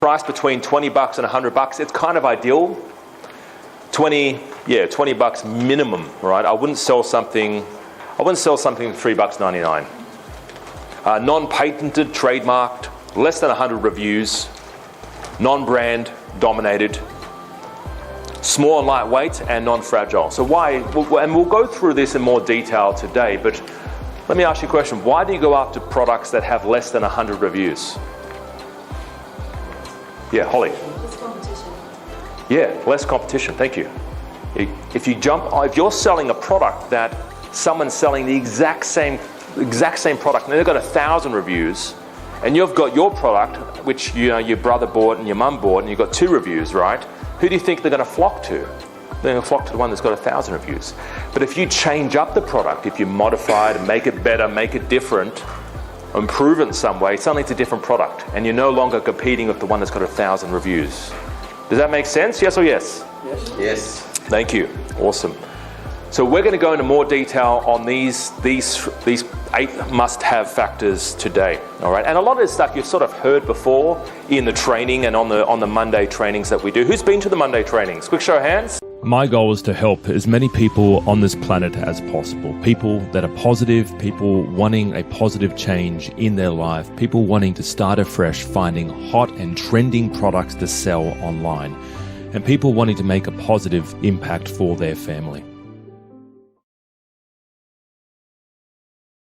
price between 20 bucks and 100 bucks, it's kind of ideal. 20 bucks minimum, right? I wouldn't sell something for $3.99. Non-patented, trademarked, less than 100 reviews, non-brand dominated, small and lightweight, and non-fragile. So why, and we'll go through this in more detail today, but let me ask you a question. Why do you go after products that have less than 100 reviews? Yeah, Holly. Less competition. Yeah, less competition, thank you. If you're selling a product that someone's selling the exact same product, and they've got 1,000 reviews, and you've got your product, which your brother bought and your mum bought, and you've got 2 reviews, right? Who do you think they're going to flock to? They're going to flock to the one that's got 1,000 reviews. But if you change up the product, if you modify it, make it better, make it different, improve it in some way, suddenly it's a different product, and you're no longer competing with the one that's got 1,000 reviews. Does that make sense? Yes or yes? Yes. Yes. Thank you. Awesome. So we're going to go into more detail on these 8 must-have factors today. All right. And a lot of this stuff you've sort of heard before in the training and on the Monday trainings that we do. Who's been to the Monday trainings? Quick show of hands. My goal is to help as many people on this planet as possible. People that are positive, people wanting a positive change in their life, people wanting to start afresh, finding hot and trending products to sell online, and people wanting to make a positive impact for their family.